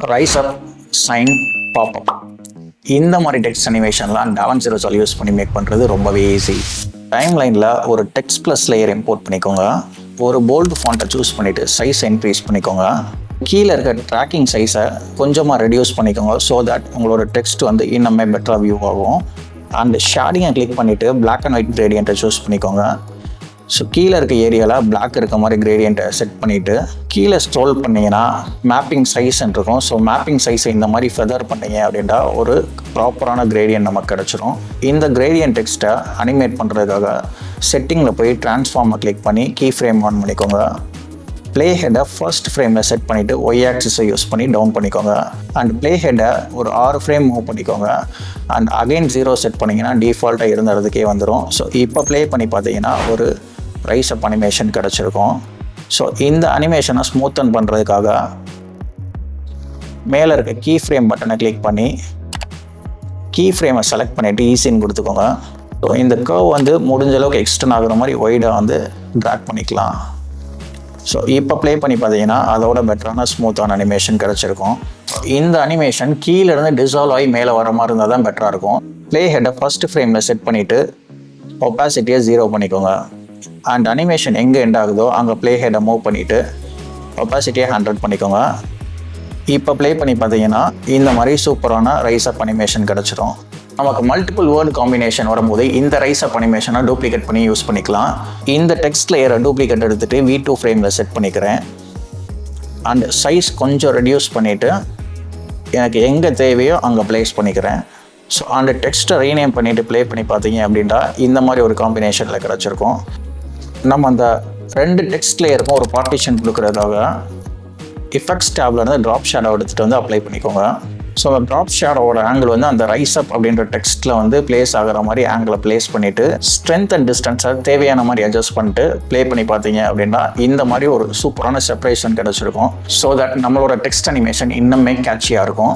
Rice அப், sign, pop-up இந்த மாதிரி text அனிமேஷன்லாம் DaVinci Resolve use பண்ணி மேக் பண்ணுறது ரொம்பவே ஈஸி. டைம் லைனில் ஒரு டெக்ஸ்ட் ப்ளஸ் லேயர் இம்போர்ட் பண்ணிக்கோங்க. ஒரு போல்டு ஃபாண்ட்டை சூஸ் பண்ணிவிட்டு சைஸை இன்க்ரீஸ் பண்ணிக்கோங்க. கீழே இருக்க ட்ராக்கிங் சைஸை கொஞ்சமாக ரெடியூஸ் பண்ணிக்கோங்க. ஸோ தட் உங்களோட டெக்ஸ்ட் வந்து இன்னுமே பெட்டராக வியூ ஆகும். அண்ட் ஷேடிங்கை கிளிக் பண்ணிவிட்டு பிளாக் அண்ட் ஒயிட் கிரேடியண்ட்டை சூஸ் பண்ணிக்கோங்க. ஸோ கீழே இருக்க ஏரியாவில் பிளாக் இருக்க மாதிரி கிரேடியண்ட்டை செட் பண்ணிவிட்டு கீழே ஸ்க்ரோல் பண்ணிங்கன்னா மேப்பிங் சைஸ்ன்னு இருக்கும். ஸோ மேப்பிங் சைஸை இந்த மாதிரி ஃபெதர் பண்ணிங்க அப்படின்னா ஒரு ப்ராப்பரான கிரேடியன்ட் நமக்கு கிடச்சிரும். இந்த கிரேடியன்ட் டெக்ஸ்ட்டை அனிமேட் பண்ணுறதுக்காக செட்டிங்கில் போய் ட்ரான்ஸ்ஃபார்மை கிளிக் பண்ணி கீ ஃப்ரேம் ஆன் பண்ணிக்கோங்க. ப்ளே ஹெட்டை ஃபர்ஸ்ட் ஃப்ரேமில் செட் பண்ணிவிட்டு ஒய் ஆக்சிஸை யூஸ் பண்ணி டவுன் பண்ணிக்கோங்க. அண்ட் ப்ளே ஹெட்டை ஒரு 6 ஃப்ரேம் மூவ் பண்ணிக்கோங்க. அண்ட் அகைன் 0 செட் பண்ணிங்கன்னா டிஃபால்ட்டாக இருந்த இடத்துக்கே வந்துடும். ஸோ இப்போ ப்ளே பண்ணி பார்த்தீங்கன்னா ஒரு ரைஸ் அப் அனிமேஷன் கிடச்சிருக்கும். ஸோ இந்த அனிமேஷனை ஸ்மூத்தன் பண்ணுறதுக்காக மேலே இருக்க கீ ஃப்ரேம் பட்டனை கிளிக் பண்ணி கீ ஃப்ரேமை செலக்ட் பண்ணிவிட்டு ஈஸின்னு கொடுத்துக்கோங்க. ஸோ இந்த கர்வ் வந்து முடிஞ்ச அளவுக்கு எக்ஸ்டர்ன் ஆகுற மாதிரி ஒய்டாக வந்து ட்ராக் பண்ணிக்கலாம். ஸோ இப்போ ப்ளே பண்ணி பார்த்தீங்கன்னா அதோட பெட்டரான ஸ்மூத்தான அனிமேஷன் கிடச்சிருக்கும். இந்த அனிமேஷன் கீழேருந்து டிசால்வ் ஆகி மேலே வர மாதிரி இருந்தால் தான் பெட்டராக இருக்கும். ப்ளே ஹெட்டை ஃபர்ஸ்ட் ஃப்ரேமில் செட் பண்ணிவிட்டு ஒப்பாசிட்டியை 0 பண்ணிக்கோங்க. அண்ட் அனிமேஷன் எங்கே எண்ட் ஆகுதோ அங்கே ப்ளே ஹெட்டை மூவ் பண்ணிவிட்டு ஒப்பாசிட்டியை 100 பண்ணிக்கோங்க. இப்போ ப்ளே பண்ணி பார்த்தீங்கன்னா இந்த மாதிரி சூப்பரான ரைஸ் அப் அனிமேஷன் கிடச்சிரும். நமக்கு மல்டிபிள் வேர்டு காம்பினேஷன் வரும்போது இந்த ரைஸ் அப் அனிமேஷனை டூப்ளிகேட் பண்ணி யூஸ் பண்ணிக்கலாம். இந்த டெக்ஸ்ட் லேயரை டூப்ளிகேட் எடுத்துகிட்டு V2 ஃப்ரேமில் செட் பண்ணிக்கிறேன். அண்ட் சைஸ் கொஞ்சம் ரெடியூஸ் பண்ணிவிட்டு எனக்கு எங்கே தேவையோ அங்கே ப்ளேஸ் பண்ணிக்கிறேன். ஸோ அந்த டெக்ஸ்ட்டை ரீநேம் பண்ணிவிட்டு ப்ளே பண்ணி பார்த்தீங்க அப்படின்னா இந்த மாதிரி ஒரு காம்பினேஷனில் கிடச்சிருக்கும். நம்ம அந்த 2 டெக்ஸ்ட் லேயருக்கும் ஒரு பார்ட்டிஷன் கொடுக்குறதாக எஃபெக்ட்ஸ் டேப்லேருந்து ட்ராப் ஷேடோ எடுத்துகிட்டு வந்து அப்ளை பண்ணிக்கோங்க. ஸோ அந்த ட்ராப் ஷேடோவோட ஆங்கிள் வந்து அந்த ரைஸ் அப் அப்படின்ற டெக்ஸ்ட்டில் வந்து பிளேஸ் ஆகிற மாதிரி ஆங்கிளை பிளேஸ் பண்ணிவிட்டு ஸ்ட்ரென்த் அண்ட் டிஸ்டன்ஸை தேவையான மாதிரி அட்ஜஸ்ட் பண்ணிட்டு ப்ளே பண்ணி பார்த்தீங்க அப்படின்னா இந்த மாதிரி ஒரு சூப்பரான செப்பரேஷன் கிடச்சிருக்கும். ஸோ தட் நம்மளோட டெக்ஸ்ட் அனிமேஷன் இன்னுமே கேட்சியாக இருக்கும்.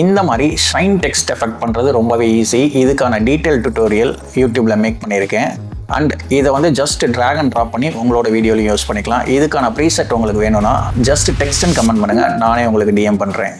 இந்த மாதிரி ஷைன் டெக்ஸ்ட் எஃபெக்ட் பண்ணுறது ரொம்பவே ஈஸி. இதுக்கான டீட்டெயில் டியூட்டோரியல் யூடியூப்பில் மேக் பண்ணியிருக்கேன். அண்ட் இதை வந்து ஜஸ்ட் ட்ராக் அண்ட் ட்ராப் பண்ணி உங்களோட வீடியோலையும் யூஸ் பண்ணிக்கலாம். இதுக்கான ப்ரீசெட் உங்களுக்கு வேணும்னா ஜஸ்ட் டெக்ஸ்ட்னு கமெண்ட் பண்ணுங்கள், நானே உங்களுக்கு DM பண்ணுறேன்.